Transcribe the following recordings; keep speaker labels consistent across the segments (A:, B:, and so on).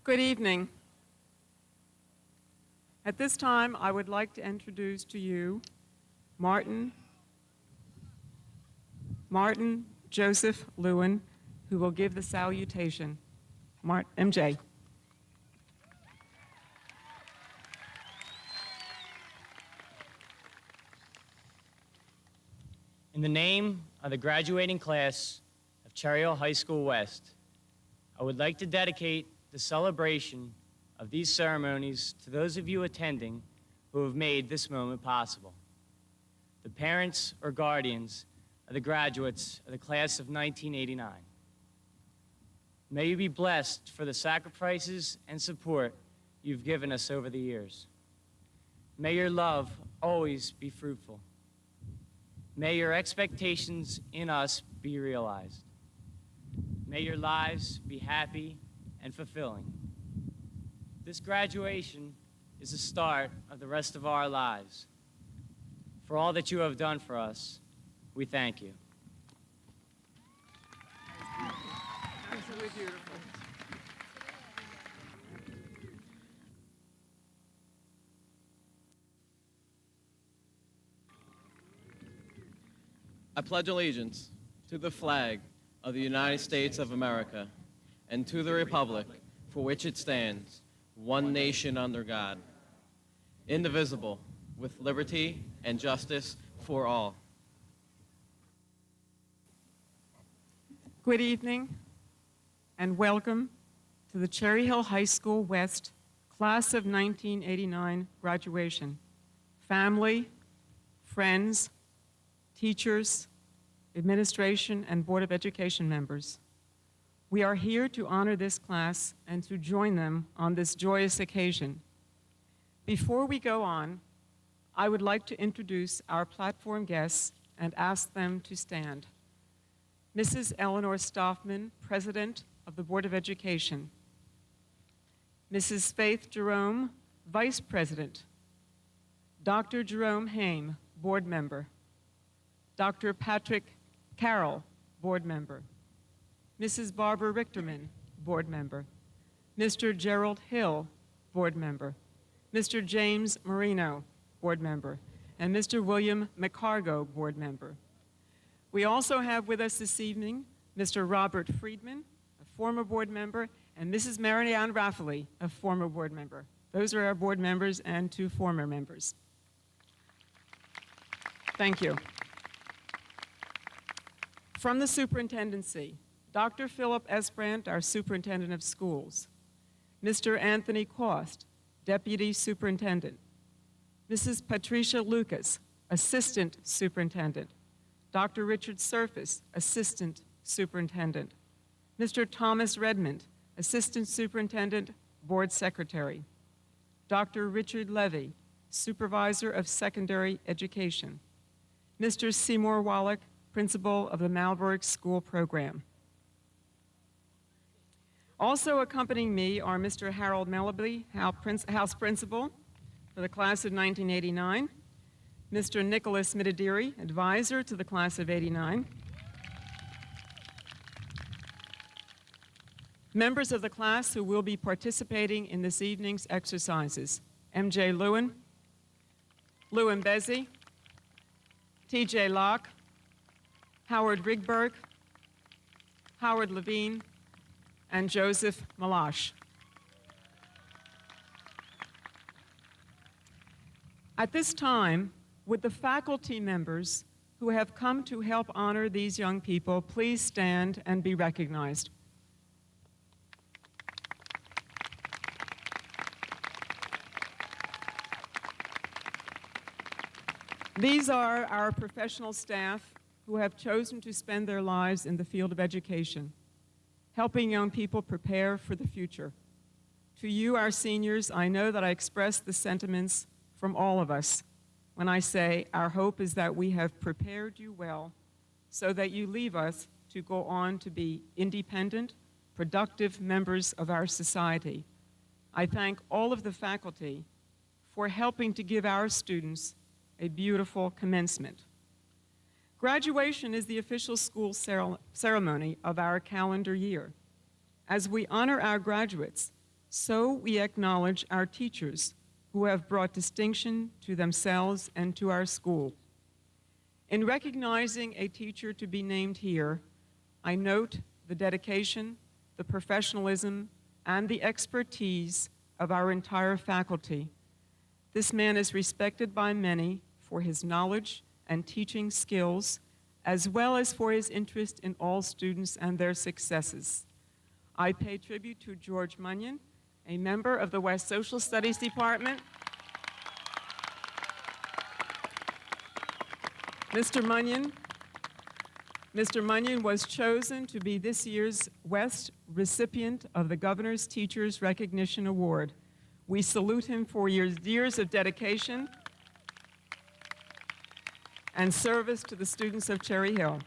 A: Good evening. At this time, I would like to introduce to you Martin Joseph Lewin, who will give the salutation. MJ.
B: In the name of the graduating class of Cherry Hill High School West, I would like to dedicate the celebration of these ceremonies to those of you attending who have made this moment possible. The parents or guardians of the graduates of the class of 1989. May you be blessed for the sacrifices and support you've given us over the years. May your love always be fruitful. May your expectations in us be realized. May your lives be happy and fulfilling. This graduation is the start of the rest of our lives. For all that you have done for us, we thank you.
A: Absolutely beautiful.
C: I pledge allegiance to the flag of the United States of America and to the republic for which it stands, one nation under God, indivisible, with liberty and justice for all.
A: Good evening and welcome to the Cherry Hill High School West Class of 1989 graduation. Family, friends, teachers, administration, and Board of Education members. We are here to honor this class and to join them on this joyous occasion. Before we go on, I would like to introduce our platform guests and ask them to stand. Mrs. Eleanor Stoffman, President of the Board of Education. Mrs. Faith Jerome, Vice President. Dr. Jerome Haim, Board Member. Dr. Patrick Carroll, Board Member. Mrs. Barbara Richterman, Board Member. Mr. Gerald Hill, Board Member. Mr. James Marino, Board Member. And Mr. William McCargo, Board Member. We also have with us this evening Mr. Robert Friedman, a former Board Member, and Mrs. Marianne Rafferty, a former Board Member. Those are our Board members and two former members. Thank you. From the Superintendency, Dr. Philip Esbrandt, our Superintendent of Schools. Mr. Anthony Cost, Deputy Superintendent. Mrs. Patricia Lucas, Assistant Superintendent. Dr. Richard Surface, Assistant Superintendent. Mr. Thomas Redmond, Assistant Superintendent, Board Secretary. Dr. Richard Levy, Supervisor of Secondary Education. Mr. Seymour Wallach, Principal of the Malberg School Program. Also accompanying me are Mr. Harold Melleby, House Principal for the class of 1989, Mr. Nicholas Mitadiri, Advisor to the class of '89, members of the class who will be participating in this evening's exercises: MJ Lewin, Lewin Bezzi, TJ Locke, Howard Rigberg, Howard Levine, and Joseph Malash. At this time, would the faculty members who have come to help honor these young people please stand and be recognized? These are our professional staff who have chosen to spend their lives in the field of education, helping young people prepare for the future. To you, our seniors, I know that I express the sentiments from all of us when I say our hope is that we have prepared you well so that you leave us to go on to be independent, productive members of our society. I thank all of the faculty for helping to give our students a beautiful commencement. Graduation is the official school ceremony of our calendar year. As we honor our graduates, So we acknowledge our teachers who have brought distinction to themselves and to our school. In recognizing a teacher to be named here, I note the dedication, the professionalism, and the expertise of our entire faculty. This man is respected by many for his knowledge and teaching skills, as well as for his interest in all students and their successes. I pay tribute to George Munyon, a member of the West Social Studies Department. Mr. Munyon was chosen to be this year's West recipient of the Governor's Teachers Recognition Award. We salute him for years of dedication and service to the students of Cherry Hill.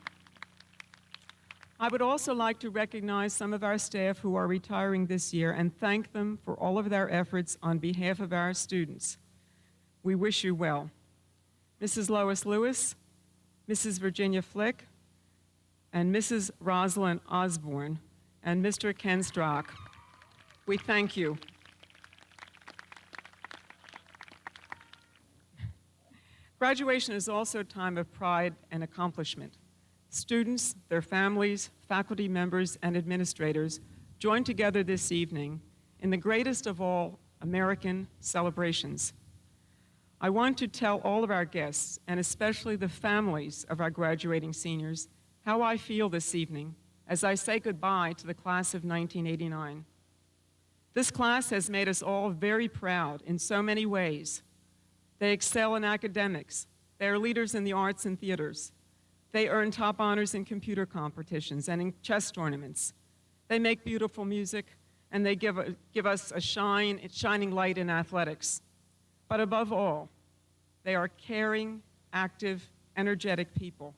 A: I would also like to recognize some of our staff who are retiring this year and thank them for all of their efforts on behalf of our students. We wish you well. Mrs. Lois Lewis, Mrs. Virginia Flick, and Mrs. Rosalind Osborne, and Mr. Ken Strock. We thank you. Graduation is also a time of pride and accomplishment. Students, their families, faculty members, and administrators join together this evening in the greatest of all American celebrations. I want to tell all of our guests, and especially the families of our graduating seniors, how I feel this evening as I say goodbye to the class of 1989. This class has made us all very proud in so many ways. They excel in academics. They are leaders in the arts and theaters. They earn top honors in computer competitions and in chess tournaments. They make beautiful music, and they give us a shining light in athletics. But above all, they are caring, active, energetic people.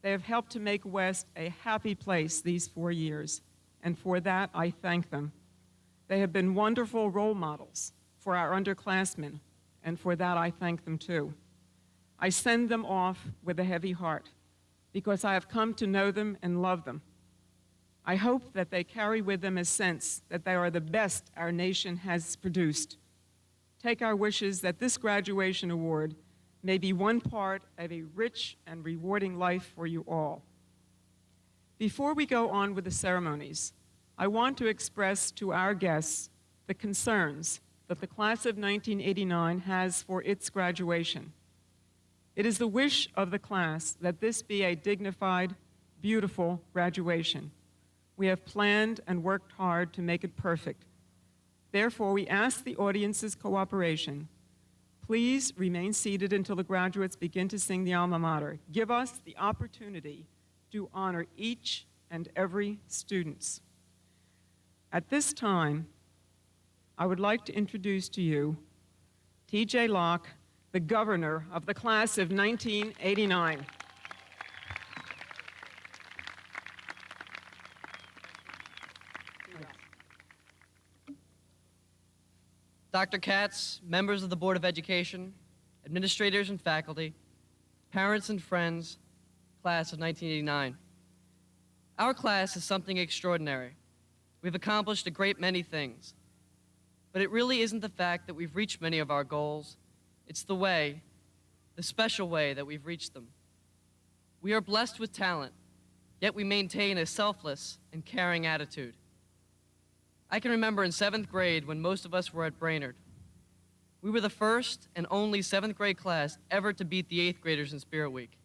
A: They have helped to make West a happy place these 4 years, and for that, I thank them. They have been wonderful role models for our underclassmen, and for that, I thank them too. I send them off with a heavy heart, because I have come to know them and love them. I hope that they carry with them a sense that they are the best our nation has produced. Take our wishes that this graduation award may be one part of a rich and rewarding life for you all. Before we go on with the ceremonies, I want to express to our guests the concerns that the class of 1989 has for its graduation. It is the wish of the class that this be a dignified, beautiful graduation. We have planned and worked hard to make it perfect. Therefore, we ask the audience's cooperation. Please remain seated until the graduates begin to sing the alma mater. Give us the opportunity to honor each and every student. At this time, I would like to introduce to you T.J. Locke, the governor of the class of 1989.
D: Dr. Katz, members of the Board of Education, administrators and faculty, parents and friends, class of 1989. Our class is something extraordinary. We've accomplished a great many things. But it really isn't the fact that we've reached many of our goals. It's the way, the special way that we've reached them. We are blessed with talent, yet we maintain a selfless and caring attitude. I can remember in 7th grade when most of us were at Brainerd. We were the first and only 7th grade class ever to beat the 8th graders in Spirit Week.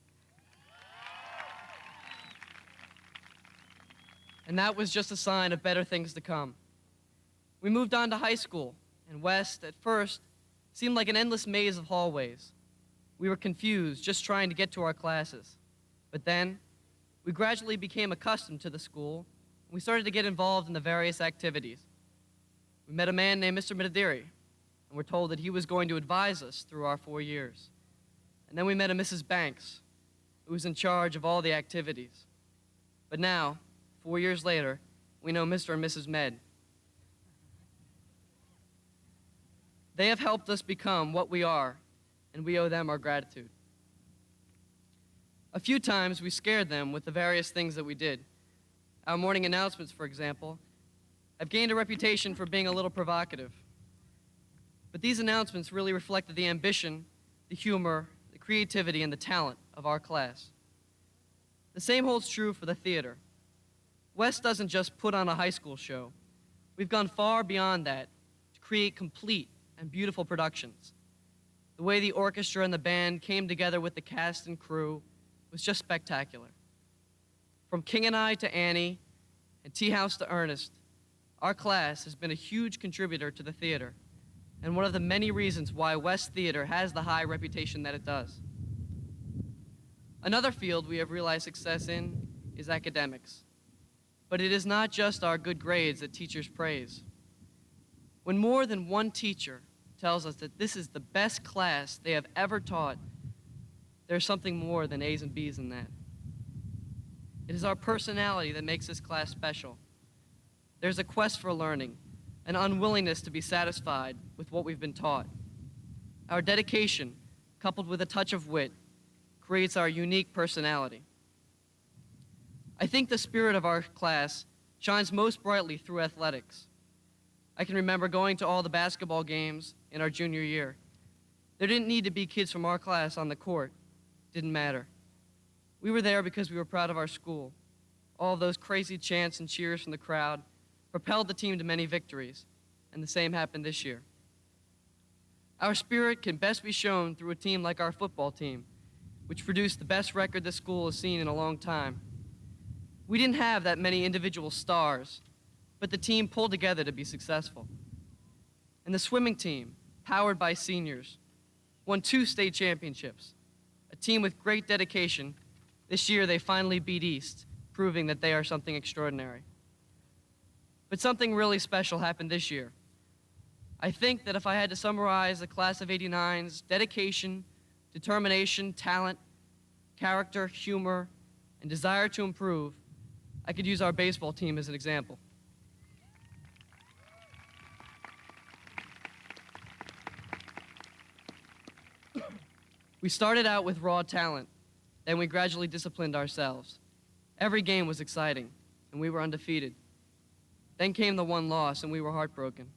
D: And that was just a sign of better things to come. We moved on to high school, and West, at first, seemed like an endless maze of hallways. We were confused, just trying to get to our classes. But then, we gradually became accustomed to the school, and we started to get involved in the various activities. We met a man named Mr. Medadiri, and were told that he was going to advise us through our 4 years. And then we met a Mrs. Banks, who was in charge of all the activities. But now, 4 years later, we know Mr. and Mrs. Med. They have helped us become what we are, and we owe them our gratitude. A few times we scared them with the various things that we did. Our morning announcements, for example, I've gained a reputation for being a little provocative. But these announcements really reflected the ambition, the humor, the creativity, and the talent of our class. The same holds true for the theater. West doesn't just put on a high school show. We've gone far beyond that to create complete and beautiful productions. The way the orchestra and the band came together with the cast and crew was just spectacular. From King and I to Annie and Tea House to Ernest, our class has been a huge contributor to the theater and one of the many reasons why West Theater has the high reputation that it does. Another field we have realized success in is academics. But it is not just our good grades that teachers praise. When more than one teacher tells us that this is the best class they have ever taught, there's something more than A's and B's in that. It is our personality that makes this class special. There's a quest for learning, an unwillingness to be satisfied with what we've been taught. Our dedication, coupled with a touch of wit, creates our unique personality. I think the spirit of our class shines most brightly through athletics. I can remember going to all the basketball games in our junior year. There didn't need to be kids from our class on the court. Didn't matter. We were there because we were proud of our school. All of those crazy chants and cheers from the crowd propelled the team to many victories, and the same happened this year. Our spirit can best be shown through a team like our football team, which produced the best record the school has seen in a long time. We didn't have that many individual stars, but the team pulled together to be successful. And the swimming team, powered by seniors, won 2 state championships. A team with great dedication. This year they finally beat East, proving that they are something extraordinary. But something really special happened this year. I think that if I had to summarize the class of '89's dedication, determination, talent, character, humor, and desire to improve, I could use our baseball team as an example. We started out with raw talent, then we gradually disciplined ourselves. Every game was exciting, and we were undefeated. Then came the one loss, and we were heartbroken.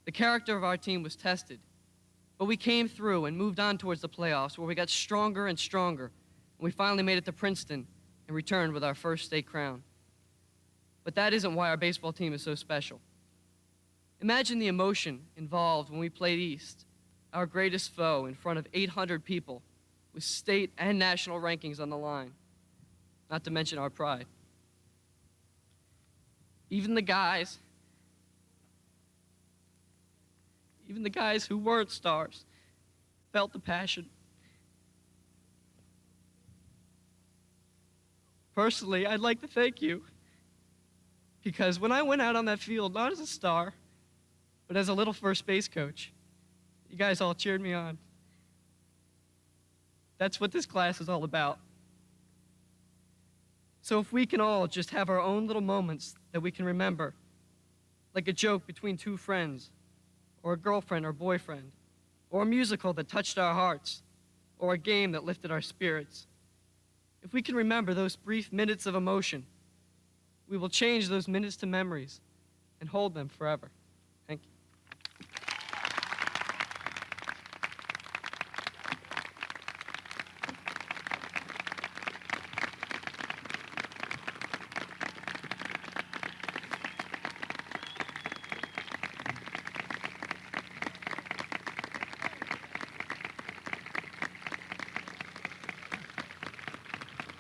D: The character of our team was tested, but we came through and moved on towards the playoffs, where we got stronger and stronger, and we finally made it to Princeton and returned with our first state crown. But that isn't why our baseball team is so special. Imagine the emotion involved when we played East, our greatest foe, in front of 800 people with state and national rankings on the line, not to mention our pride. Even the guys who weren't stars felt the passion. Personally, I'd like to thank you, because when I went out on that field, not as a star, but as a little first base coach, you guys all cheered me on. That's what this class is all about. So if we can all just have our own little moments that we can remember, like a joke between 2 friends, or a girlfriend or boyfriend, or a musical that touched our hearts, or a game that lifted our spirits, if we can remember those brief minutes of emotion, we will change those minutes to memories and hold them forever. Thank you.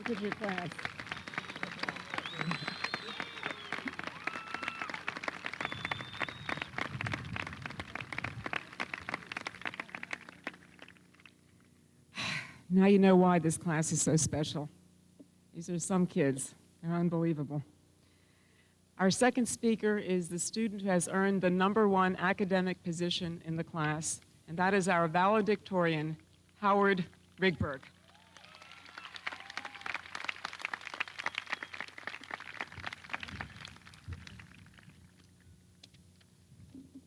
A: Look at your class. Now you know why this class is so special. These are some kids. They're unbelievable. Our second speaker is the student who has earned the #1 academic position in the class, and that is our valedictorian, Howard Rigberg.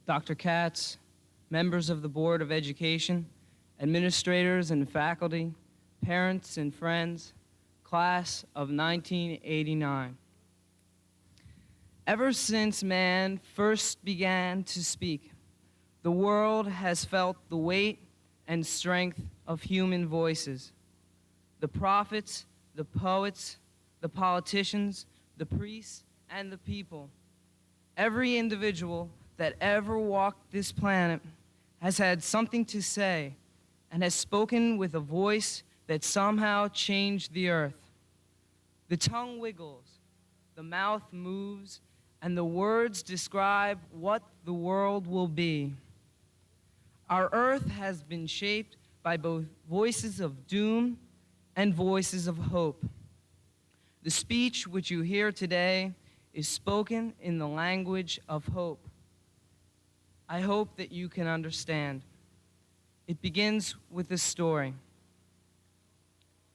E: Dr. Katz, members of the Board of Education, administrators and faculty, parents and friends, class of 1989. Ever since man first began to speak, the world has felt the weight and strength of human voices. The prophets, the poets, the politicians, the priests, and the people. Every individual that ever walked this planet has had something to say and has spoken with a voice that somehow changed the earth. The tongue wiggles, the mouth moves, and the words describe what the world will be. Our earth has been shaped by both voices of doom and voices of hope. The speech which you hear today is spoken in the language of hope. I hope that you can understand. It begins with a story.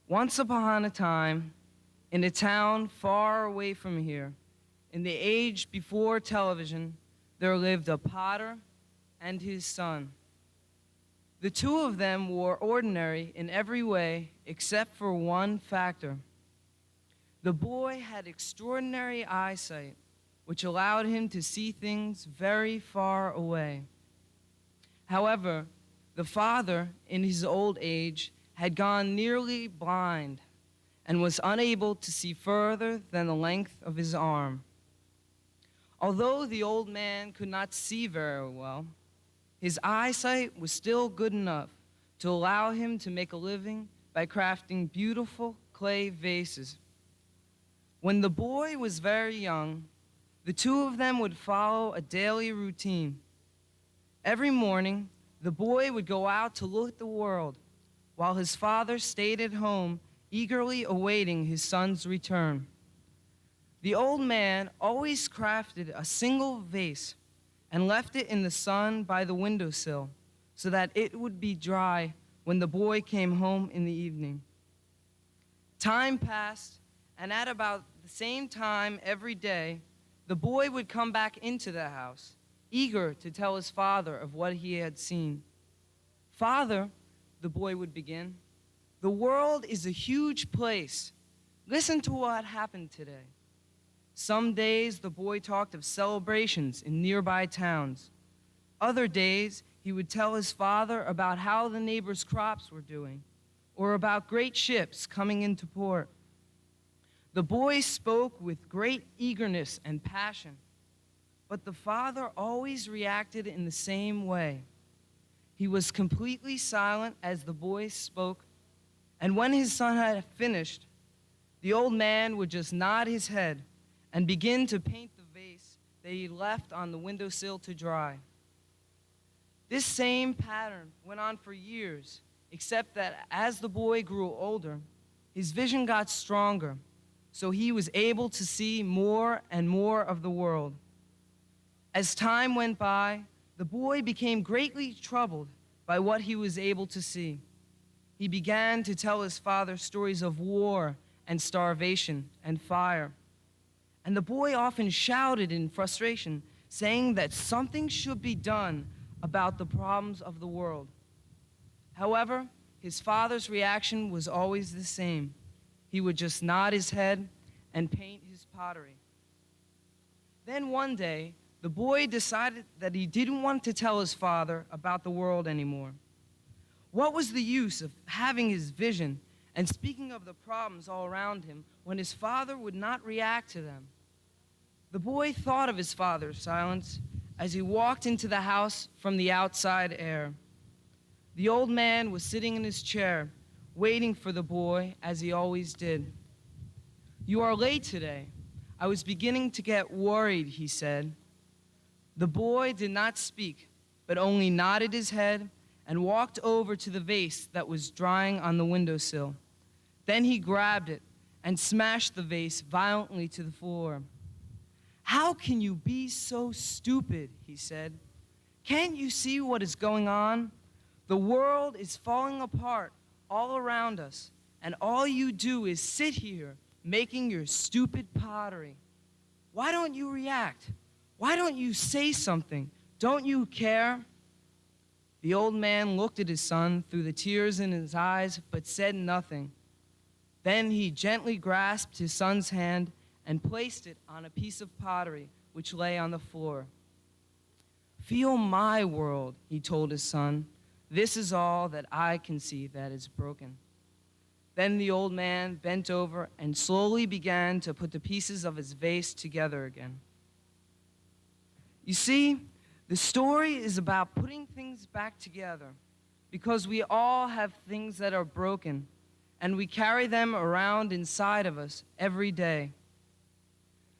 E: Once upon a time, in a town far away from here, in the age before television, there lived a potter and his son. The two of them were ordinary in every way except for one factor. The boy had extraordinary eyesight, which allowed him to see things very far away. However, the father, in his old age, had gone nearly blind and was unable to see further than the length of his arm. Although the old man could not see very well, his eyesight was still good enough to allow him to make a living by crafting beautiful clay vases. When the boy was very young, the two of them would follow a daily routine. Every morning, the boy would go out to look at the world, while his father stayed at home, eagerly awaiting his son's return. The old man always crafted a single vase and left it in the sun by the windowsill so that it would be dry when the boy came home in the evening. Time passed, and at about the same time every day, the boy would come back into the house, eager to tell his father of what he had seen. "Father," the boy would begin, "the world is a huge place. Listen to what happened today." Some days the boy talked of celebrations in nearby towns. Other days he would tell his father about how the neighbors' crops were doing, or about great ships coming into port. The boy spoke with great eagerness and passion, but the father always reacted in the same way. He was completely silent as the boy spoke, and when his son had finished, the old man would just nod his head and begin to paint the vase that he left on the windowsill to dry. This same pattern went on for years, except that as the boy grew older, his vision got stronger, so he was able to see more and more of the world. As time went by, the boy became greatly troubled by what he was able to see. He began to tell his father stories of war and starvation and fire. And the boy often shouted in frustration, saying that something should be done about the problems of the world. However, his father's reaction was always the same. He would just nod his head and paint his pottery. Then one day, the boy decided that he didn't want to tell his father about the world anymore. What was the use of having his vision and speaking of the problems all around him when his father would not react to them? The boy thought of his father's silence as he walked into the house from the outside air. The old man was sitting in his chair, waiting for the boy as he always did. "You are late today. I was beginning to get worried," he said. The boy did not speak, but only nodded his head and walked over to the vase that was drying on the windowsill. Then he grabbed it and smashed the vase violently to the floor. "How can you be so stupid?" he said. "Can't you see what is going on? The world is falling apart all around us, and all you do is sit here making your stupid pottery. Why don't you react? Why don't you say something? Don't you care?" The old man looked at his son through the tears in his eyes, but said nothing. Then he gently grasped his son's hand and placed it on a piece of pottery which lay on the floor. "Feel my world," he told his son. "This is all that I can see that is broken." Then the old man bent over and slowly began to put the pieces of his vase together again. You see, the story is about putting things back together because we all have things that are broken and we carry them around inside of us every day.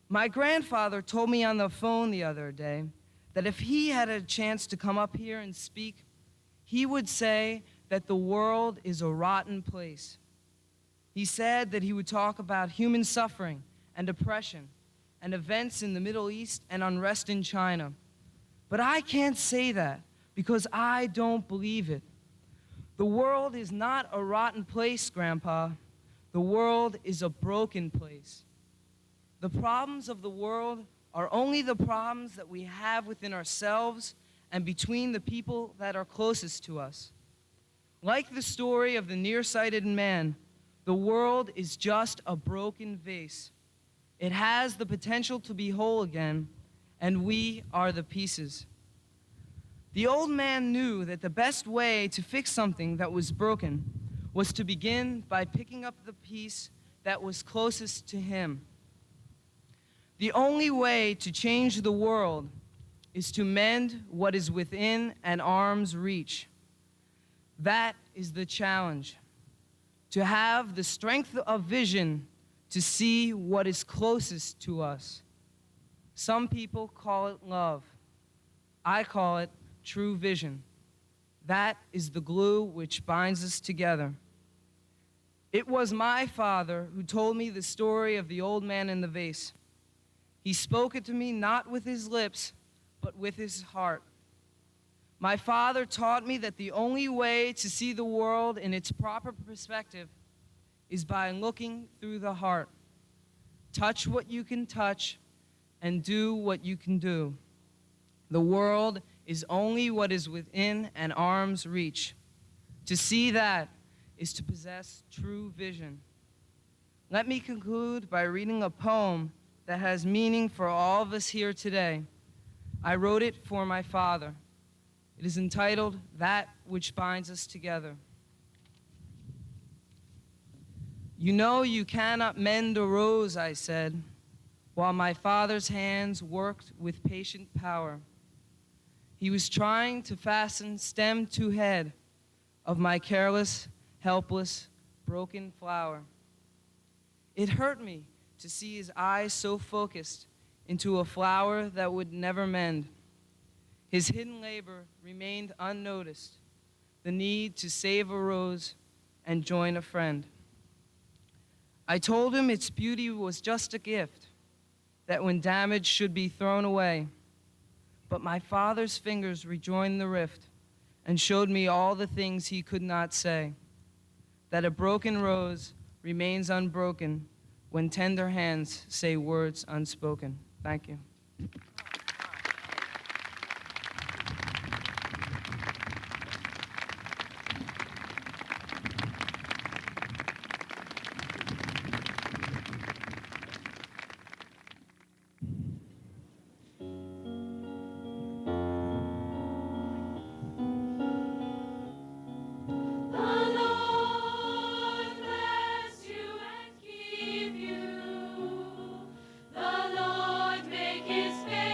E: My grandfather told me on the phone the other day that if he had a chance to come up here and speak, he would say that the world is a rotten place. He said that he would talk about human suffering and oppression and events in the Middle East and unrest in China. But I can't say that because I don't believe it. The world is not a rotten place, Grandpa. The world is a broken place. The problems of the world are only the problems that we have within ourselves and between the people that are closest to us. Like the story of the nearsighted man, the world is just a broken vase. It has the potential to be whole again, and we are the pieces. The old man knew that the best way to fix something that was broken was to begin by picking up the piece that was closest to him. The only way to change the world is to mend what is within an arm's reach. That is the challenge. To have the strength of vision to see what is closest to us. Some people call it love. I call it true vision. That is the glue which binds us together. It was my father who told me the story of the old man in the vase. He spoke it to me not with his lips, but with his heart. My father taught me that the only way to see the world in its proper perspective is by looking through the heart. Touch what you can touch and do what you can do. The world is only what is within an arm's reach. To see that is to possess true vision. Let me conclude by reading a poem that has meaning for all of us here today. I wrote it for my father. It is entitled, "That Which Binds Us Together." "You know you cannot mend a rose," I said, while my father's hands worked with patient power. He was trying to fasten stem to head of my careless, helpless, broken flower. It hurt me to see his eyes so focused into a flower that would never mend. His hidden labor remained unnoticed, the need to save a rose and join a friend. I told him its beauty was just a gift, that when damaged should be thrown away. But my father's fingers rejoined the rift and showed me all the things he could not say, that a broken rose remains unbroken when tender hands say words unspoken. Thank you.
F: The Lord make his face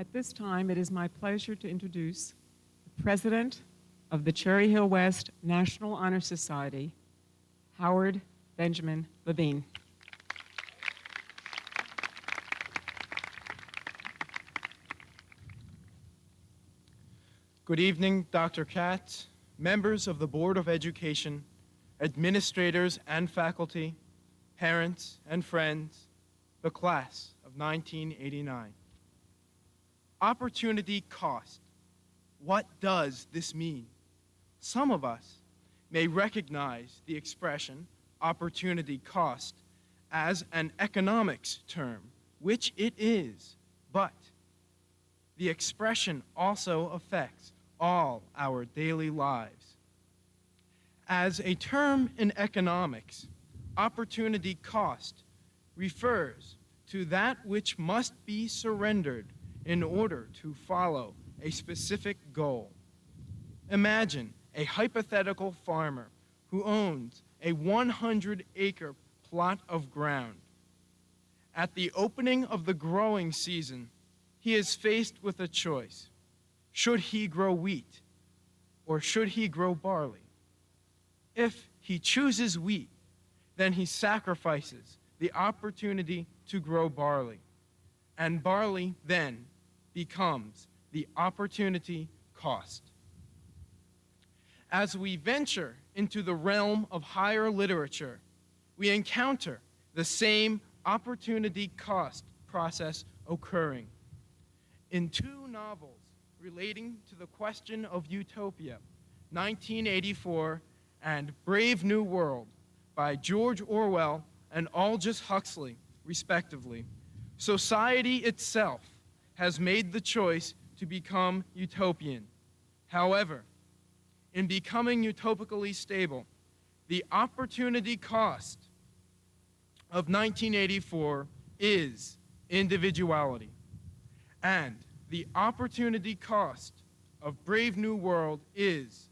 A: At this time, it is my pleasure to introduce the President of the Cherry Hill West National Honor Society, Howard Benjamin Levine.
F: Good evening, Dr. Katz, members of the Board of Education, administrators and faculty, parents and friends, the class of 1989. Opportunity cost. What does this mean? Some of us may recognize the expression opportunity cost as an economics term, which it is, but the expression also affects all our daily lives. As a term in economics, opportunity cost refers to that which must be surrendered in order to follow a specific goal. Imagine a hypothetical farmer who owns a 100-acre plot of ground. At the opening of the growing season, he is faced with a choice. Should he grow wheat or should he grow barley? If he chooses wheat, then he sacrifices the opportunity to grow barley, and barley then becomes the opportunity cost. As we venture into the realm of higher literature, we encounter the same opportunity cost process occurring. In two novels relating to the question of utopia, 1984 and Brave New World by George Orwell and Aldous Huxley, respectively, society itself has made the choice to become utopian. However, in becoming utopically stable, the opportunity cost of 1984 is individuality, and the opportunity cost of Brave New World is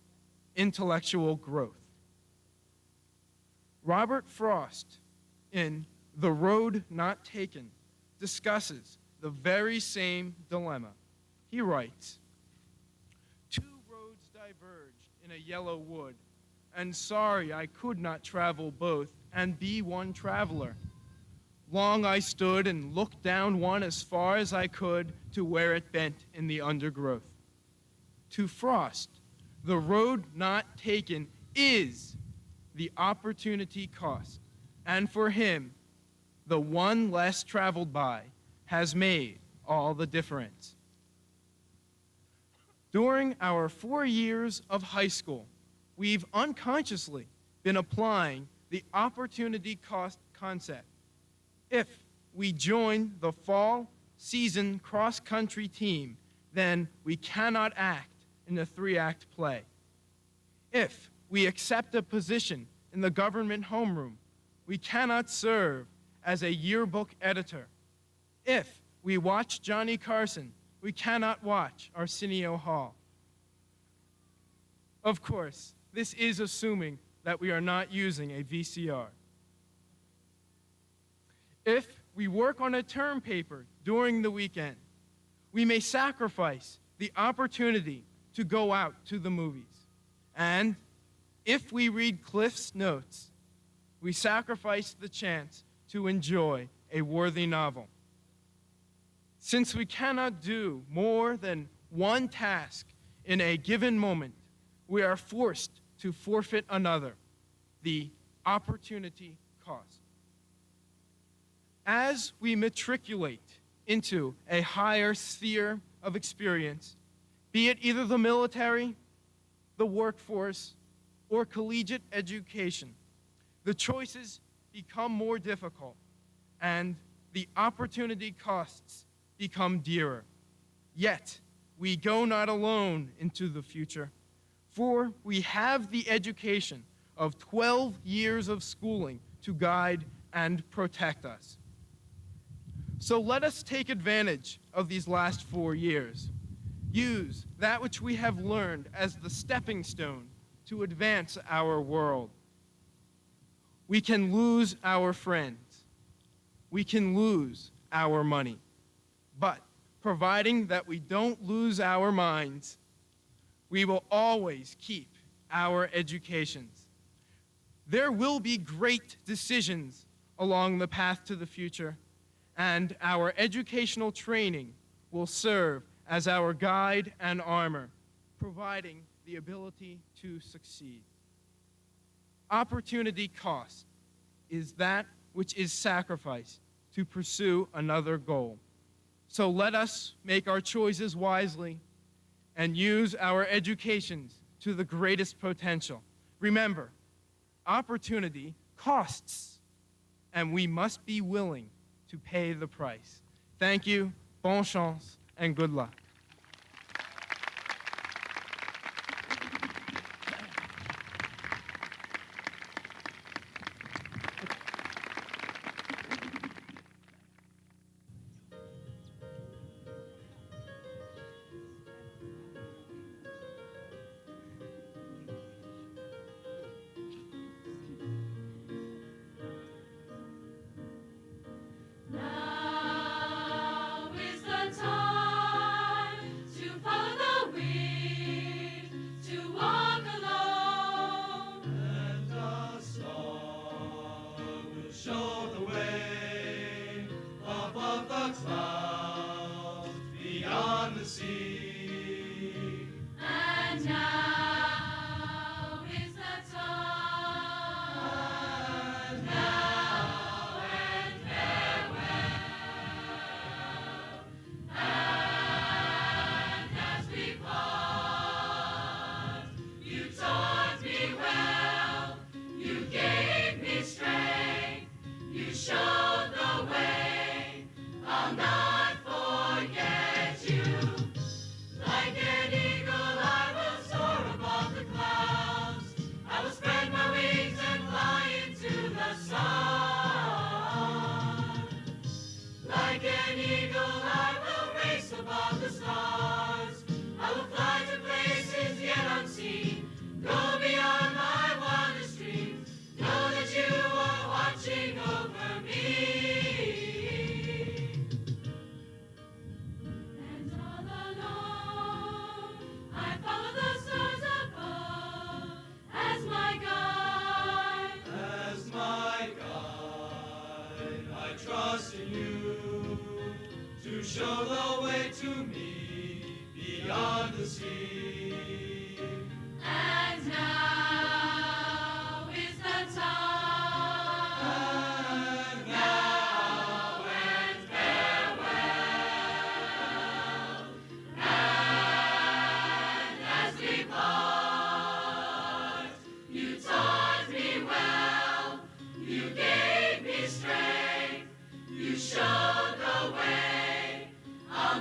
F: intellectual growth. Robert Frost, in The Road Not Taken, discusses the very same dilemma. He writes, "Two roads diverged in a yellow wood, and sorry I could not travel both and be one traveler. Long I stood and looked down one as far as I could to where it bent in the undergrowth." To Frost, the road not taken is the opportunity cost, and for him, the one less traveled by has made all the difference. During our 4 years of high school, we've unconsciously been applying the opportunity cost concept. If we join the fall season cross-country team, then we cannot act in a 3-act play. If we accept a position in the government homeroom, we cannot serve as a yearbook editor. If we watch Johnny Carson, we cannot watch Arsenio Hall. Of course, this is assuming that we are not using a VCR. If we work on a term paper during the weekend, we may sacrifice the opportunity to go out to the movies. And if we read Cliff's Notes, we sacrifice the chance to enjoy a worthy novel. Since we cannot do more than one task in a given moment, we are forced to forfeit another, the opportunity cost. As we matriculate into a higher sphere of experience, be it either the military, the workforce, or collegiate education, the choices become more difficult and the opportunity costs become dearer. Yet, we go not alone into the future, for we have the education of 12 years of schooling to guide and protect us. So let us take advantage of these last 4 years. Use that which we have learned as the stepping stone to advance our world. We can lose our friends. We can lose our money. But providing that we don't lose our minds. We will always keep our educations. There will be great decisions along the path to the future, and our educational training will serve as our guide and armor, providing the ability to succeed. Opportunity cost is that which is sacrificed to pursue another goal. So let us make our choices wisely and use our educations to the greatest potential. Remember, opportunity costs, and we must be willing to pay the price. Thank you, bon chance, and good luck.
G: Now is the time to follow the wind, to walk alone. And a star will show the way above the clouds, beyond the sea. And now is the time. And now and farewell. And as we part, you taught me well, you gave me strength, you showed the way. I'll not forget you. Like an eagle, I will soar above the clouds. I will spread my wings and fly into the sun. Like an eagle, I will race above the stars. I will fly to places yet unseen. Go beyond my wildest dreams. Know that you are watching over me. And all alone, I follow the stars above as my guide. As my guide, I trust in you to show the way to me beyond the sea. And now is the time. And now and farewell. And as we part, you taught me well, you gave me strength, you showed the way. I'll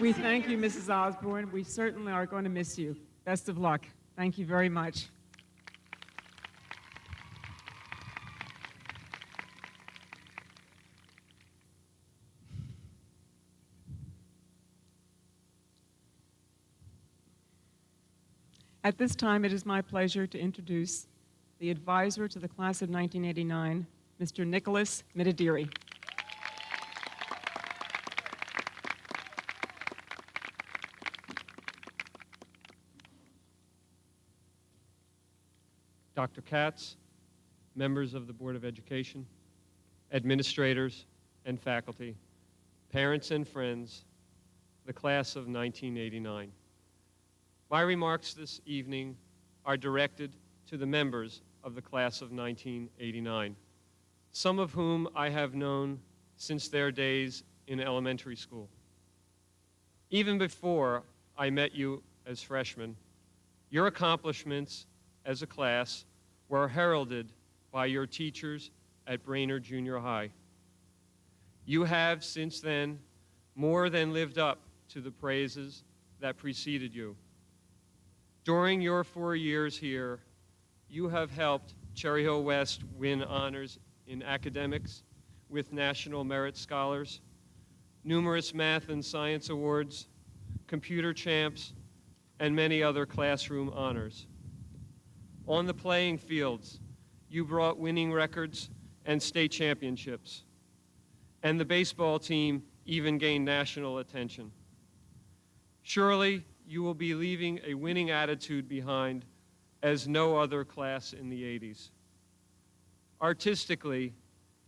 A: We thank you, Mrs. Osborne. We certainly are going to miss you. Best of luck. Thank you very much. At this time, it is my pleasure to introduce the advisor to the class of 1989, Mr. Nicholas Mitadiri.
H: Dr. Katz, members of the Board of Education, administrators and faculty, parents and friends, the class of 1989. My remarks this evening are directed to the members of the class of 1989, some of whom I have known since their days in elementary school. Even before I met you as freshmen, your accomplishments as a class were heralded by your teachers at Brainerd Junior High. You have, since then, more than lived up to the praises that preceded you. During your 4 years here, you have helped Cherry Hill West win honors in academics with National Merit Scholars, numerous math and science awards, computer champs, and many other classroom honors. On the playing fields, you brought winning records and state championships, and the baseball team even gained national attention. Surely, you will be leaving a winning attitude behind as no other class in the 80s. Artistically,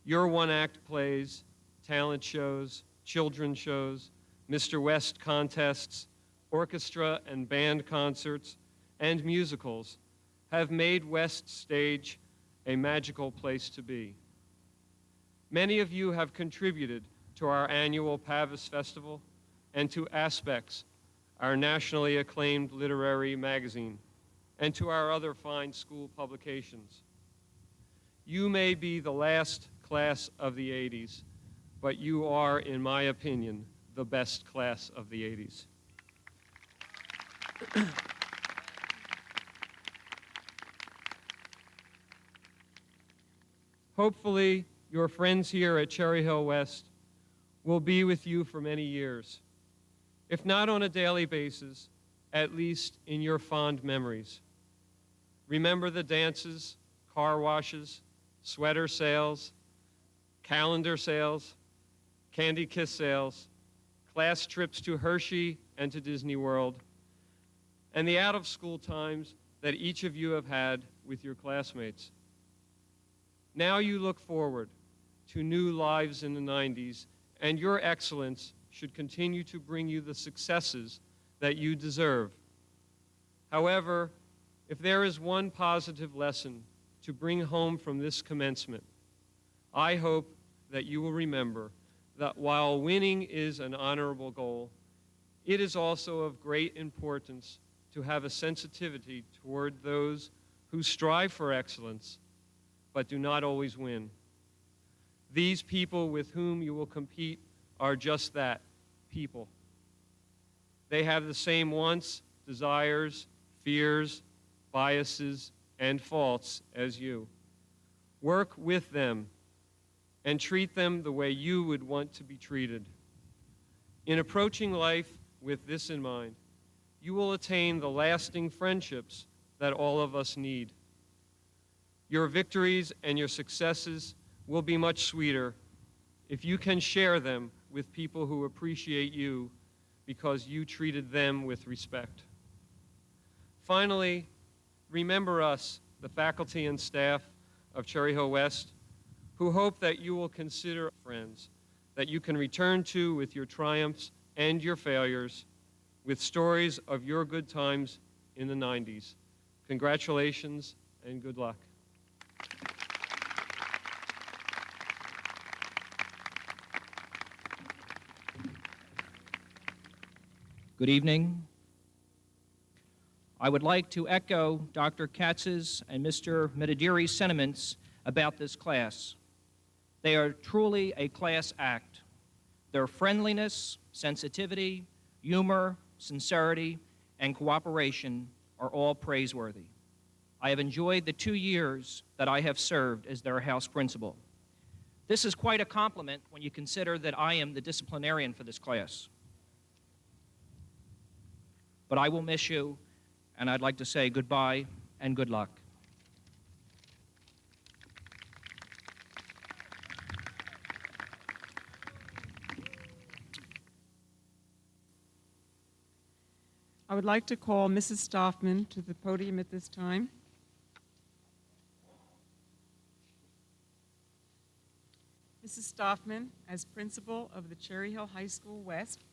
H: your one-act plays, talent shows, children's shows, Mr. West contests, orchestra and band concerts, and musicals have made West Stage a magical place to be. Many of you have contributed to our annual Pavis Festival and to Aspects, our nationally acclaimed literary magazine, and to our other fine school publications. You may be the last class of the 80s, but you are, in my opinion, the best class of the 80s. Hopefully, your friends here at Cherry Hill West will be with you for many years, if not on a daily basis, at least in your fond memories. Remember the dances, car washes, sweater sales, calendar sales, candy kiss sales, class trips to Hershey and to Disney World, and the out-of-school times that each of you have had with your classmates. Now you look forward to new lives in the 90s, and your excellence should continue to bring you the successes that you deserve. However, if there is one positive lesson to bring home from this commencement, I hope that you will remember that while winning is an honorable goal, it is also of great importance to have a sensitivity toward those who strive for excellence but do not always win. These people with whom you will compete are just that, people. They have the same wants, desires, fears, biases, and faults as you. Work with them and treat them the way you would want to be treated. In approaching life with this in mind, you will attain the lasting friendships that all of us need. Your victories and your successes will be much sweeter if you can share them with people who appreciate you because you treated them with respect. Finally, remember us, the faculty and staff of Cherry Hill West, who hope that you will consider friends that you can return to with your triumphs and your failures, with stories of your good times in the 90s. Congratulations and good luck.
I: Good evening. I would like to echo Dr. Katz's and Mr. Mitadiri's sentiments about this class. They are truly a class act. Their friendliness, sensitivity, humor, sincerity, and cooperation are all praiseworthy. I have enjoyed the 2 years that I have served as their house principal. This is quite a compliment when you consider that I am the disciplinarian for this class. But I will miss you, and I'd like to say goodbye and good luck.
A: I would like to call Mrs. Stoffman to the podium at this time. Mrs. Stoffman, as principal of the Cherry Hill High School West,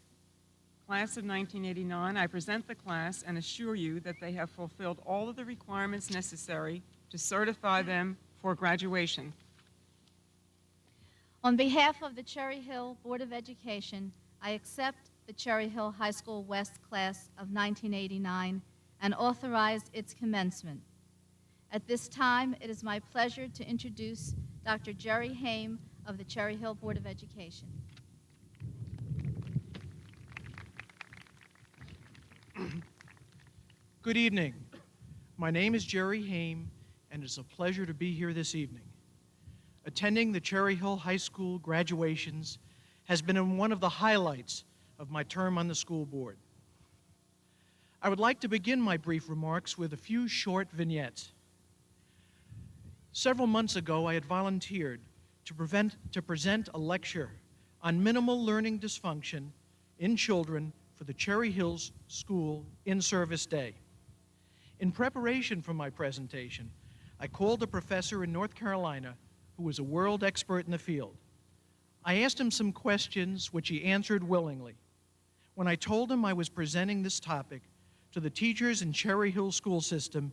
A: class of 1989, I present the class and assure you that they have fulfilled all of the requirements necessary to certify them for graduation.
J: On behalf of the Cherry Hill Board of Education, I accept the Cherry Hill High School West class of 1989 and authorize its commencement. At this time, it is my pleasure to introduce Dr. Jerry Haim of the Cherry Hill Board of Education.
F: Good evening. My name is Jerry Haim, and it's a pleasure to be here this evening. Attending the Cherry Hill High School graduations has been one of the highlights of my term on the school board. I would like to begin my brief remarks with a few short vignettes. Several months ago, I had volunteered to present a lecture on minimal learning dysfunction in children for the Cherry Hills School In-Service Day. In preparation for my presentation, I called a professor in North Carolina who was a world expert in the field. I asked him some questions, which he answered willingly. When I told him I was presenting this topic to the teachers in Cherry Hill school system,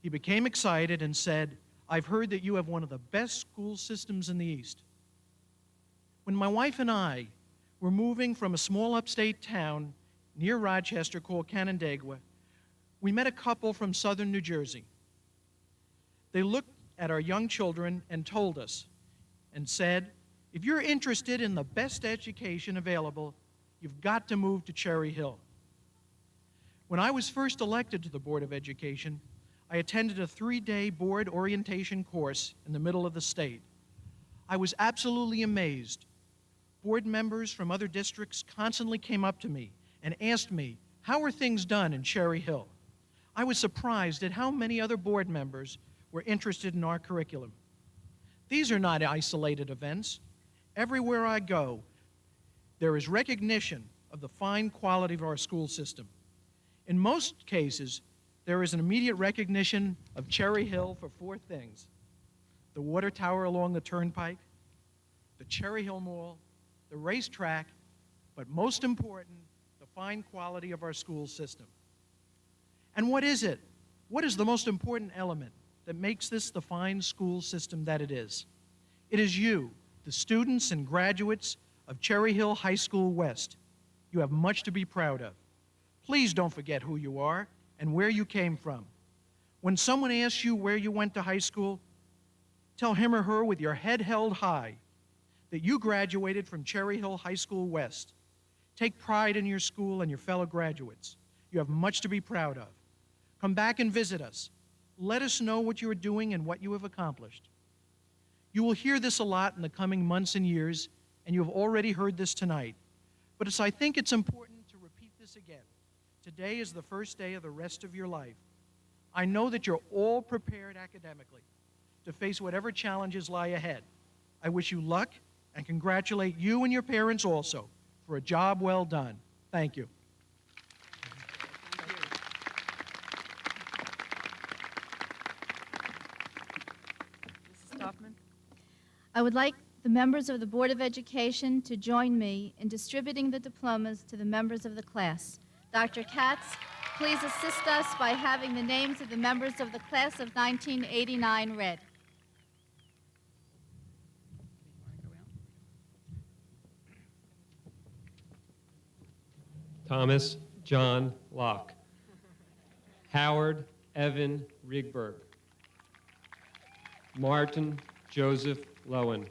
F: he became excited and said, "I've heard that you have one of the best school systems in the East." When my wife and I were moving from a small upstate town near Rochester called Canandaigua, we met a couple from southern New Jersey. They looked at our young children and told us and said, "If you're interested in the best education available, you've got to move to Cherry Hill." When I was first elected to the Board of Education, I attended a 3-day board orientation course in the middle of the state. I was absolutely amazed. Board members from other districts constantly came up to me and asked me, "How are things done in Cherry Hill?" I was surprised at how many other board members were interested in our curriculum. These are not isolated events. Everywhere I go, there is recognition of the fine quality of our school system. In most cases, there is an immediate recognition of Cherry Hill for 4 things: the water tower along the turnpike, the Cherry Hill Mall, the racetrack, but most important, the fine quality of our school system. And what is it? What is the most important element that makes this the fine school system that it is? It is you, the students and graduates of Cherry Hill High School West. You have much to be proud of. Please don't forget who you are and where you came from. When someone asks you where you went to high school, tell him or her with your head held high that you graduated from Cherry Hill High School West. Take pride in your school and your fellow graduates. You have much to be proud of. Come back and visit us. Let us know what you are doing and what you have accomplished. You will hear this a lot in the coming months and years, and you have already heard this tonight. But I think it's important to repeat this again. Today is the first day of the rest of your life. I know that you're all prepared academically to face whatever challenges lie ahead. I wish you luck and congratulate you and your parents also for a job well done. Thank you.
A: Mrs. Stoffman?
J: I would like the members of the Board of Education to join me in distributing the diplomas to the members of the class. Dr. Katz, please assist us by having the names of the members of the class of 1989 read.
H: Thomas John Locke. Howard Evan Rigberg. Martin Joseph Lowen.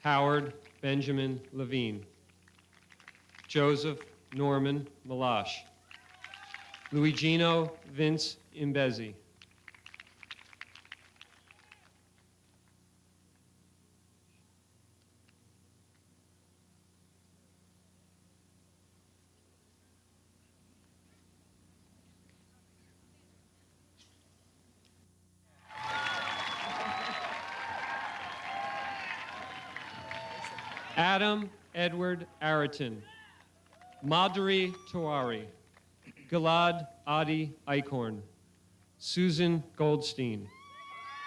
H: Howard Benjamin Levine. Joseph Norman Malash. Luigino Vince Imbezi. Adam Edward Araton. Madhuri Tiwari. Gilad Adi Eichhorn. Susan Goldstein.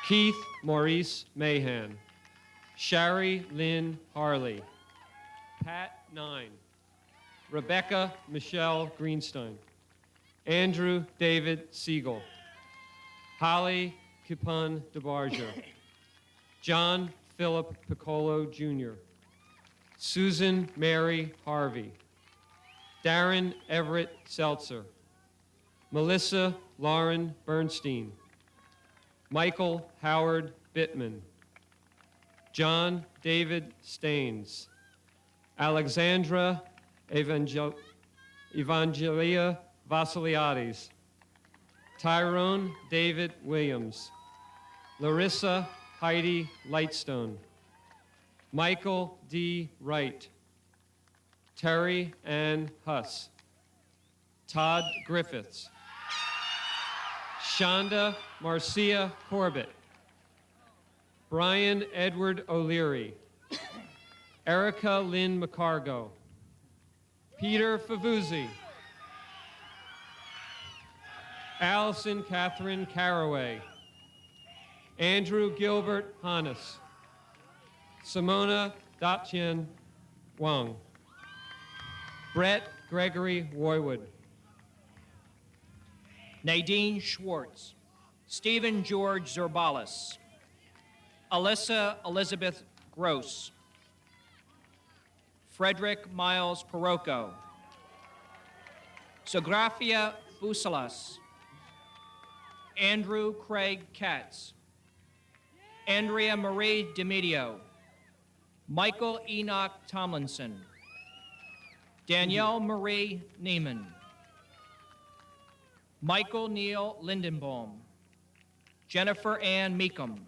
H: Keith Maurice Mahan. Shari Lynn Harley. Pat Nine. Rebecca Michelle Greenstein. Andrew David Siegel. Holly Kipun DeBarger. John Philip Piccolo Jr. Susan Mary Harvey. Darren Everett Seltzer. Melissa Lauren Bernstein. Michael Howard Bittman. John David Staines. Alexandra Evangelia Vasiliades. Tyrone David Williams. Larissa Heidi Lightstone. Michael D. Wright. Terry Ann Huss. Todd Griffiths. Shonda Marcia Corbett. Brian Edward O'Leary. Erica Lynn McCargo. Peter Favuzzi. Allison Catherine Caraway. Andrew Gilbert Hannes. Simona Datien Wang. Brett Gregory Roywood.
I: Nadine Schwartz. Stephen George Zerbalis. Alyssa Elizabeth Gross. Frederick Miles Parocco. Sografia Busalas. Andrew Craig Katz. Andrea Marie DeMedio. Michael Enoch Tomlinson. Danielle Marie Neiman. Michael Neil Lindenbaum. Jennifer Ann Meekum.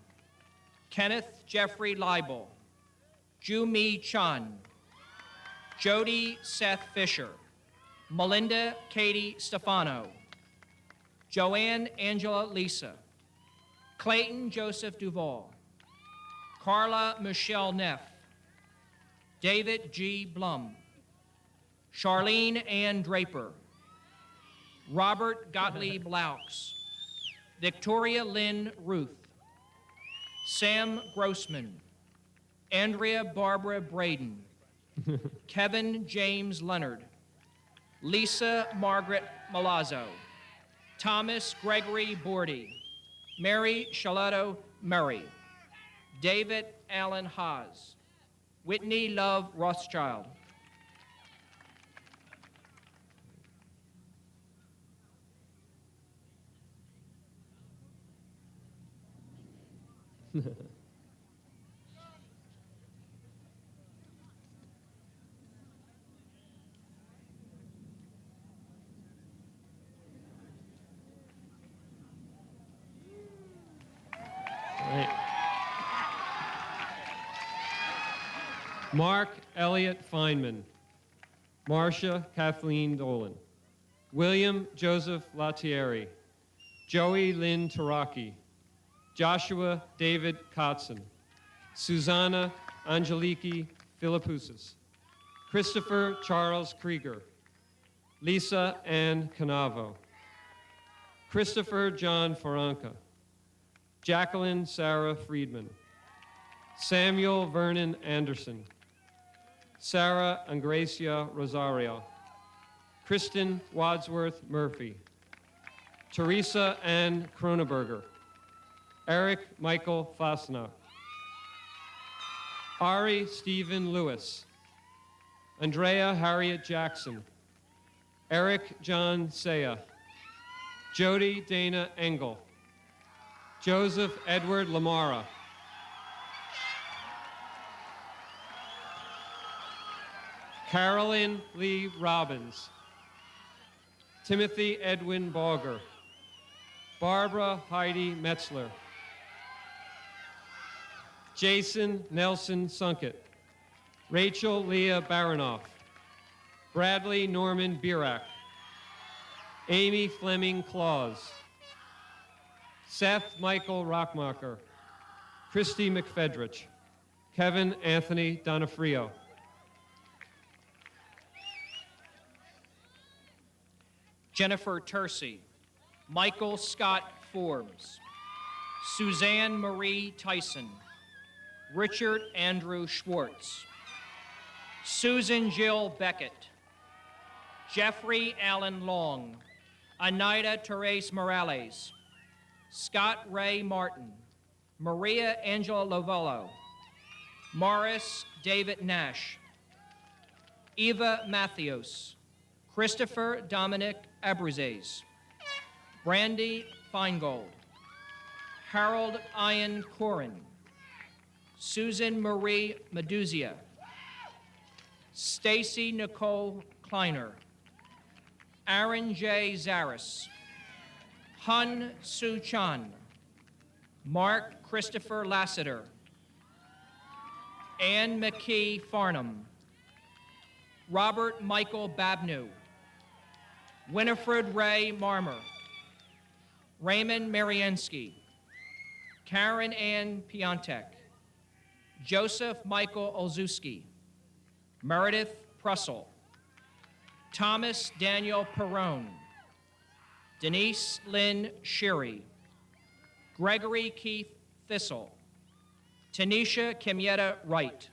I: Kenneth Jeffrey Leibel. Ju Mi Chan. Jody Seth Fisher. Melinda Katie Stefano. Joanne Angela Lisa. Clayton Joseph Duval. Carla Michelle Neff. David G. Blum. Charlene Ann Draper. Robert Gottlieb Laux. Victoria Lynn Ruth. Sam Grossman. Andrea Barbara Braden. Kevin James Leonard. Lisa Margaret Malazzo. Thomas Gregory Bordy. Mary Shalato Murray. David Allen Haas. Whitney Love Rothschild.
H: Right. Mark Elliott Feynman. Marcia Kathleen Dolan. William Joseph Latieri. Joey Lynn Taraki. Joshua David Kotzen. Susanna Angeliki Philippoussis. Christopher Charles Krieger. Lisa Ann Canavo. Christopher John Faranca. Jacqueline Sarah Friedman. Samuel Vernon Anderson. Sarah Angracia Rosario. Kristen Wadsworth Murphy. Teresa Ann Kroneberger. Eric Michael Fasna. Ari Stephen Lewis. Andrea Harriet Jackson. Eric John Saya. Jody Dana Engel. Joseph Edward Lamara. Carolyn Lee Robbins, Timothy Edwin Balger, Barbara Heidi Metzler, Jason Nelson Sunkett, Rachel Leah Baronoff, Bradley Norman Birack, Amy Fleming Claus, Seth Michael Rockmacher, Christy McFedrich, Kevin Anthony Donofrio.
I: Jennifer Tersey, Michael Scott Forbes, Suzanne Marie Tyson, Richard Andrew Schwartz, Susan Jill Beckett, Jeffrey Allen Long, Anita Therese Morales, Scott Ray Martin, Maria Angela Lovello, Morris David Nash, Eva Matthews, Christopher Dominic Abruzes, Brandy Feingold, Harold Ian Corin, Susan Marie Meduzia, Stacy Nicole Kleiner, Aaron J. Zaris, Hun Soo Chan, Mark Christopher Lassiter, Ann McKee Farnham, Robert Michael Babnew, Winifred Ray Marmer, Raymond Mariensky, Karen Ann Piontek, Joseph Michael Olszewski, Meredith Prussell, Thomas Daniel Perrone, Denise Lynn Sherry, Gregory Keith Thistle, Tanisha Kimieta Wright.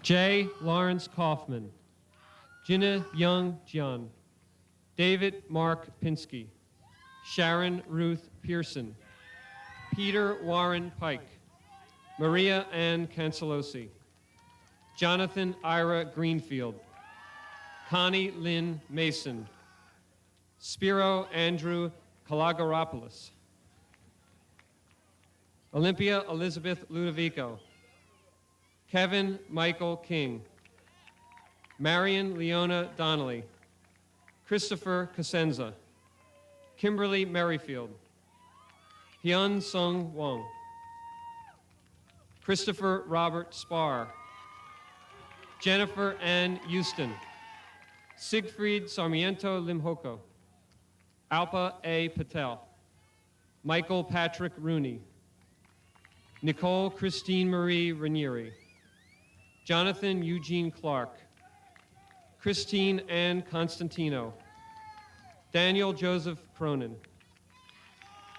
H: J. Lawrence Kaufman, Jinna Young Jian, David Mark Pinsky, Sharon Ruth Pearson, Peter Warren Pike, Maria Ann Cancelosi, Jonathan Ira Greenfield, Connie Lynn Mason, Spiro Andrew Kalagaropoulos, Olympia Elizabeth Ludovico, Kevin Michael King, Marion Leona Donnelly, Christopher Cosenza, Kimberly Merrifield, Hyun Sung Wong, Christopher Robert Spar, Jennifer Ann Houston, Siegfried Sarmiento Limhoko, Alpa A. Patel, Michael Patrick Rooney, Nicole Christine Marie Ranieri, Jonathan Eugene Clark, Christine Ann Constantino, Daniel Joseph Cronin,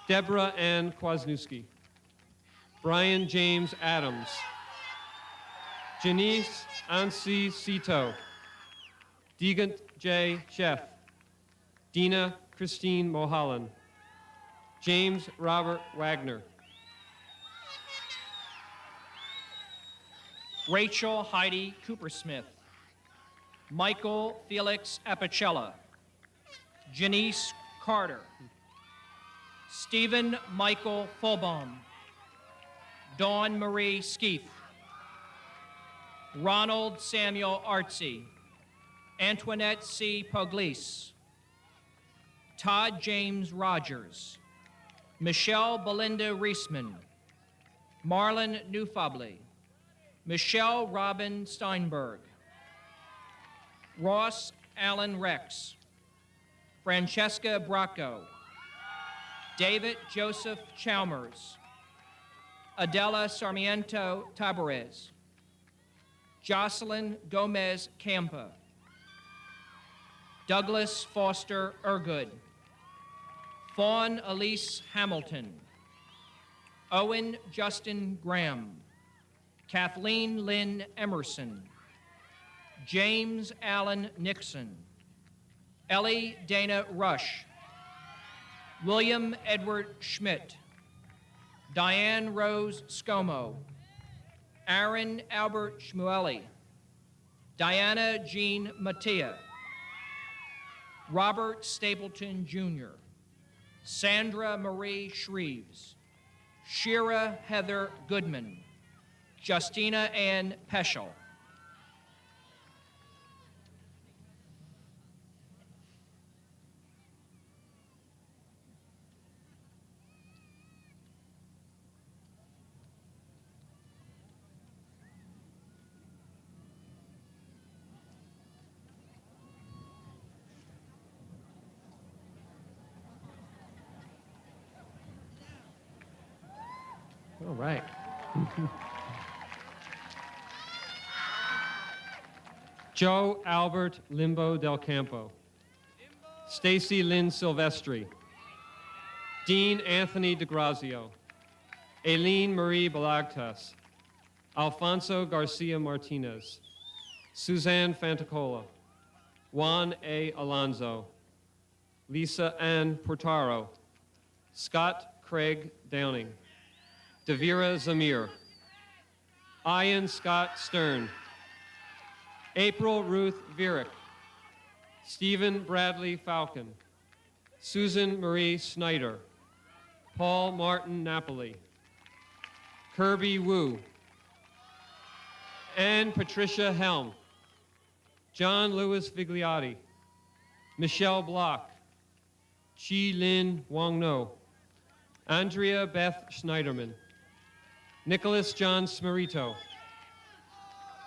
H: Deborah Ann Kwasniewski, Brian James Adams, Janice Ansi Cito, Degant J. Sheff, Dina Christine Mulholland, James Robert Wagner,
I: Rachel Heidi Coopersmith, Michael Felix Apicella, Janice Carter, Stephen Michael Fulbaum, Dawn Marie Skeeth, Ronald Samuel Artsy, Antoinette C. Pugliese, Todd James Rogers, Michelle Belinda Reisman, Marlon Newfably, Michelle Robin Steinberg, Ross Allen Rex, Francesca Bracco, David Joseph Chalmers, Adela Sarmiento Tabarez, Jocelyn Gomez Campa, Douglas Foster Ergood, Fawn Elise Hamilton, Owen Justin Graham, Kathleen Lynn Emerson, James Allen Nixon, Ellie Dana Rush, William Edward Schmidt, Diane Rose Scomo, Aaron Albert Shmueli, Diana Jean Mattia, Robert Stapleton Jr., Sandra Marie Shreves, Shira Heather Goodman, Justina Ann Peschel.
H: All right. Joe Albert Limbo Del Campo. Stacy Lynn Silvestri. Dean Anthony DeGrazio. Aileen Marie Balagtas. Alfonso Garcia Martinez. Suzanne Fantacola. Juan A. Alonzo. Lisa Ann Portaro. Scott Craig Downing. Devira Zamir. Ian Scott Stern. April Ruth Vierick. Stephen Bradley Falcon. Susan Marie Snyder. Paul Martin Napoli. Kirby Wu. Anne Patricia Helm. John Louis Vigliotti. Michelle Block. Chi Lin Wong No. Andrea Beth Schneiderman. Nicholas John Smarito.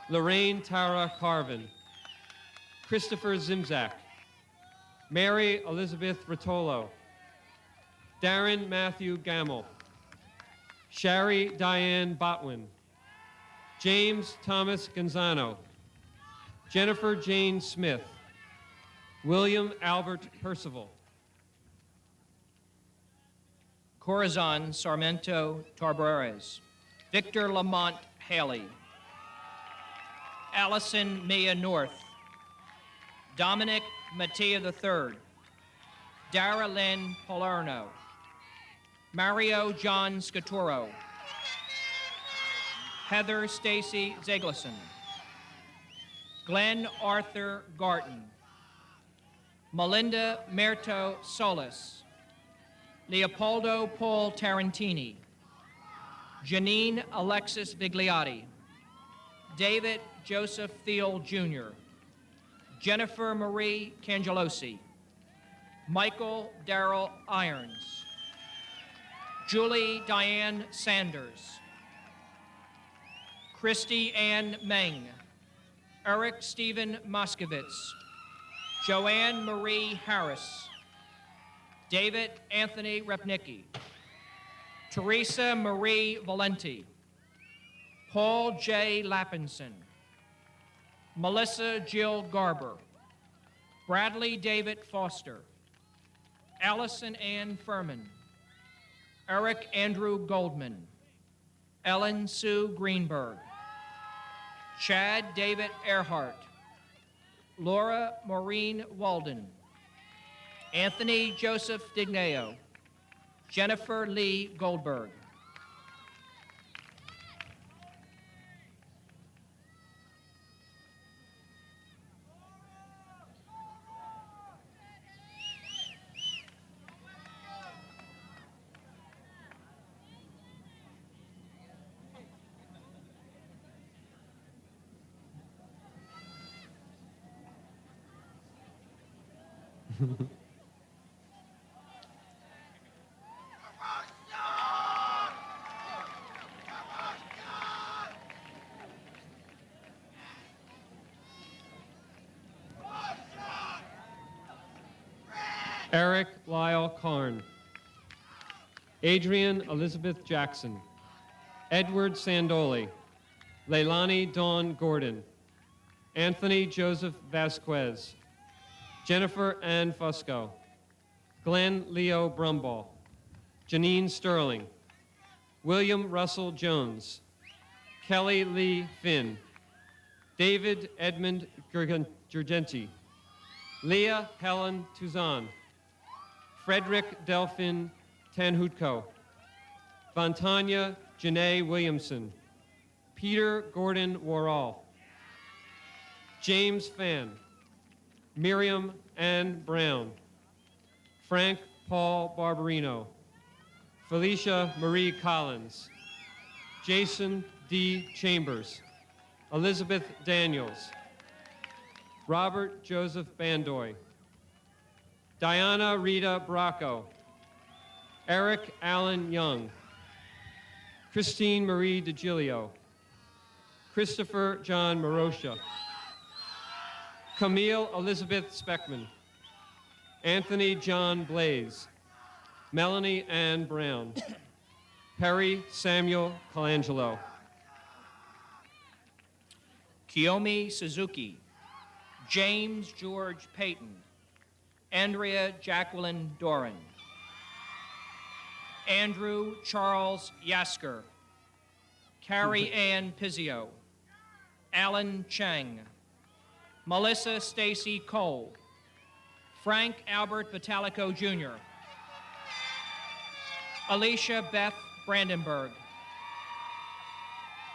H: Lorraine Tara Carvin. Christopher Zimzak. Mary Elizabeth Rotolo. Darren Matthew Gamble. Shari Diane Botwin. James Thomas Gonzano. Jennifer Jane Smith. William Albert Percival.
I: Corazon Sarmento Tarbares, Victor Lamont Haley, Allison Mia North, Dominic Mattia III, Dara Lynn Palerno, Mario John Scaturo, Heather Stacy Zegleson, Glenn Arthur Garton, Melinda Merto Solis, Leopoldo Paul Tarantini, Janine Alexis Vigliotti, David Joseph Thiel Jr., Jennifer Marie Cangelosi, Michael Darrell Irons, Julie Diane Sanders, Christy Ann Meng, Eric Stephen Moskowitz, Joanne Marie Harris, David Anthony Repnicki, Teresa Marie Valenti, Paul J. Lappinson, Melissa Jill Garber, Bradley David Foster, Allison Ann Furman, Eric Andrew Goldman, Ellen Sue Greenberg, Chad David Earhart, Laura Maureen Walden, Anthony Joseph Digneo, Jennifer Lee Goldberg.
H: Eric Lyle Karn. Adrian Elizabeth Jackson. Edward Sandoli. Leilani Dawn Gordon. Anthony Joseph Vasquez. Jennifer Ann Fusco. Glenn Leo Brumball. Janine Sterling. William Russell Jones. Kelly Lee Finn. David Edmund Gurgenti, Leah Helen Tuzan, Frederick Delphin Tanhutko, Vantanya Janae Williamson, Peter Gordon Worrall, James Fan, Miriam Ann Brown, Frank Paul Barberino, Felicia Marie Collins, Jason D. Chambers, Elizabeth Daniels, Robert Joseph Bandoy, Diana Rita Bracco, Eric Allen Young, Christine Marie DiGilio, Christopher John Marosha, Camille Elizabeth Speckman, Anthony John Blaze, Melanie Ann Brown, Perry Samuel Colangelo,
I: Kiyomi Suzuki, James George Payton, Andrea Jacqueline Doran, Andrew Charles Yasker, Carrie Ann Pizzio, Alan Chang, Melissa Stacy Cole, Frank Albert Batalico Jr., Alicia Beth Brandenburg,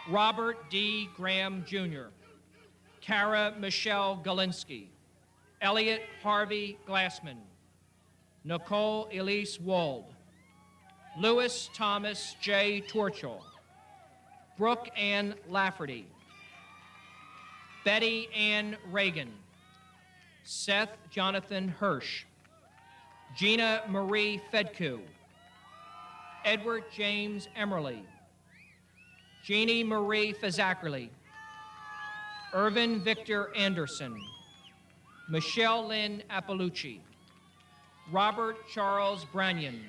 I: Robert D. Graham Jr., Kara Michelle Galinsky, Elliot Harvey Glassman, Nicole Elise Wald, Louis Thomas J. Torchel, Brooke Ann Lafferty, Betty Ann Reagan, Seth Jonathan Hirsch, Gina Marie Fedku, Edward James Emerly, Jeannie Marie Fazackerly, Irvin Victor Anderson, Michelle Lynn Appalucci, Robert Charles Branyan,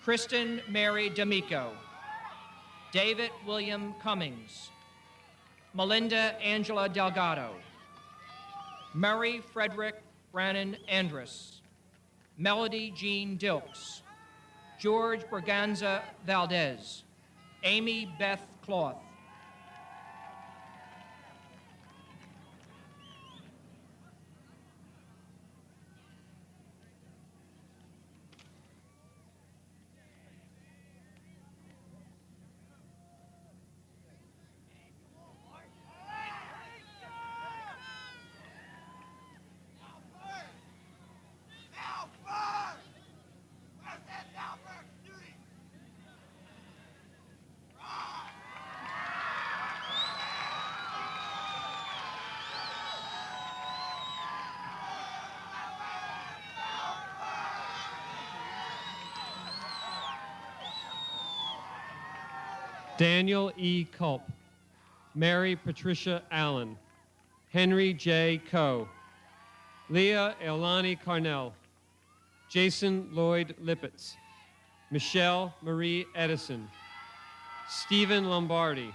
I: Kristen Mary D'Amico, David William Cummings, Melinda Angela Delgado, Murray Frederick Brannon Andrus, Melody Jean Dilks, George Berganza Valdez, Amy Beth Cloth,
H: Daniel E. Culp, Mary Patricia Allen, Henry J. Coe, Leah Eulani Carnell, Jason Lloyd Lippitz, Michelle Marie Edison, Stephen Lombardi,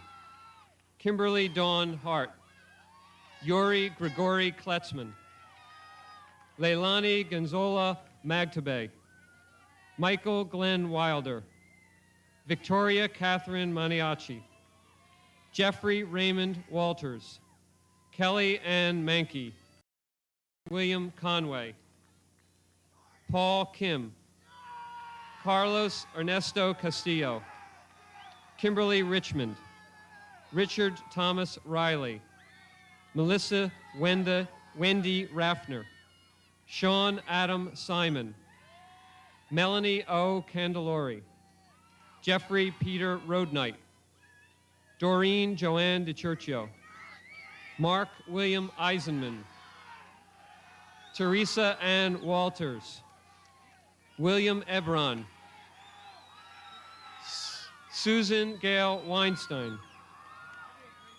H: Kimberly Dawn Hart, Yuri Grigori Kletzman, Leilani Gonzola Magtabe, Michael Glenn Wilder, Victoria Catherine Maniaci, Jeffrey Raymond Walters, Kelly Ann Mankey, William Conway, Paul Kim, Carlos Ernesto Castillo, Kimberly Richmond, Richard Thomas Riley, Melissa Wendy Raffner, Sean Adam Simon, Melanie O. Candelori, Jeffrey Peter Roadnight, Doreen Joanne DiCurcio, Mark William Eisenman, Teresa Ann Walters, William Ebron, Susan Gail Weinstein,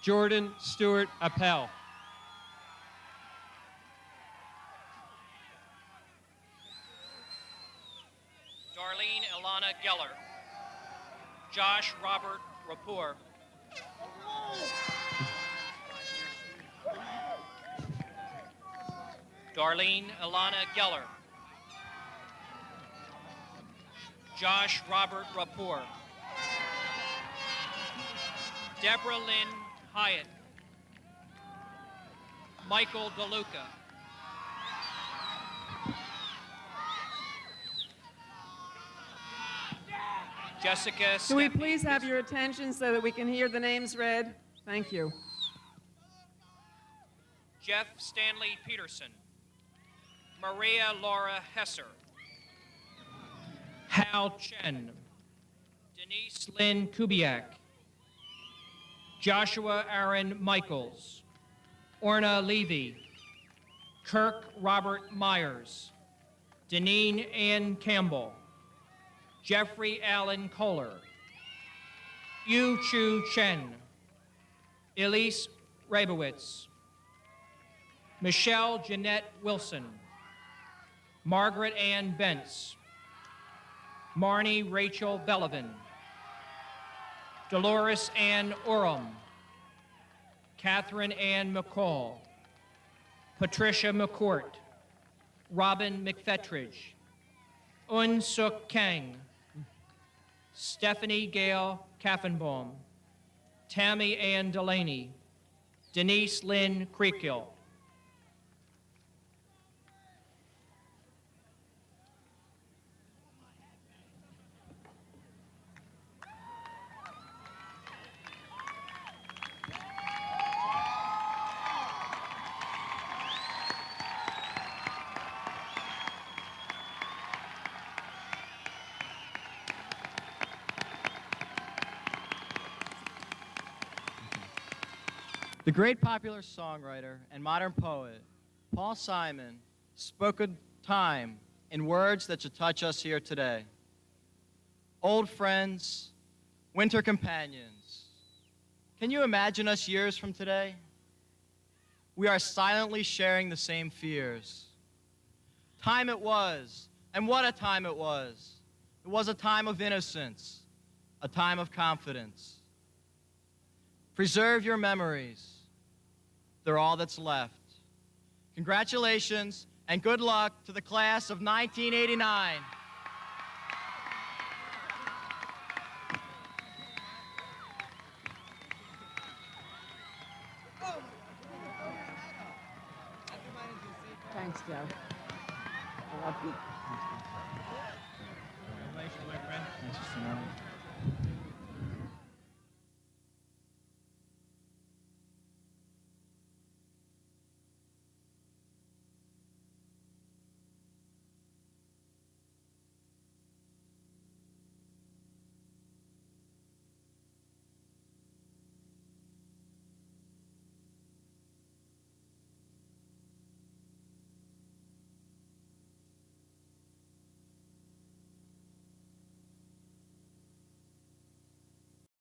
H: Jordan Stewart Appel,
I: Darlene Ilana Geller, Josh Robert Rapport, Darlene Ilana Geller, Josh Robert Rapport, Deborah Lynn Hyatt, Michael DeLuca. Jessica
A: Do we
I: Stepney.
A: please have your attention so that we can hear the names read? Thank you.
I: Jeff Stanley Peterson. Maria Laura Hesser. Hal Chen. Denise Lynn Kubiak. Joshua Aaron Michaels. Orna Levy. Kirk Robert Myers. Deneen Ann Campbell. Jeffrey Allen Kohler. Yu Chu Chen. Elise Rabowitz. Michelle Jeanette Wilson. Margaret Ann Bentz. Marnie Rachel Bellavin. Dolores Ann Oram. Catherine Ann McCall. Patricia McCourt. Robin McFetridge. Un Suk Kang. Stephanie Gail Kaffenbaum. Tammy Ann Delaney. Denise Lynn Creekhill.
K: The great popular songwriter and modern poet, Paul Simon, spoke of time in words that should touch us here today. Old friends, winter companions. Can you imagine us years from today? We are silently sharing the same fears. Time it was, and what a time it was. It was a time of innocence, a time of confidence. Preserve your memories. They're all that's left. Congratulations and good luck to the class of 1989.
A: Thanks, Joe. I love you.
K: Congratulations, my friend.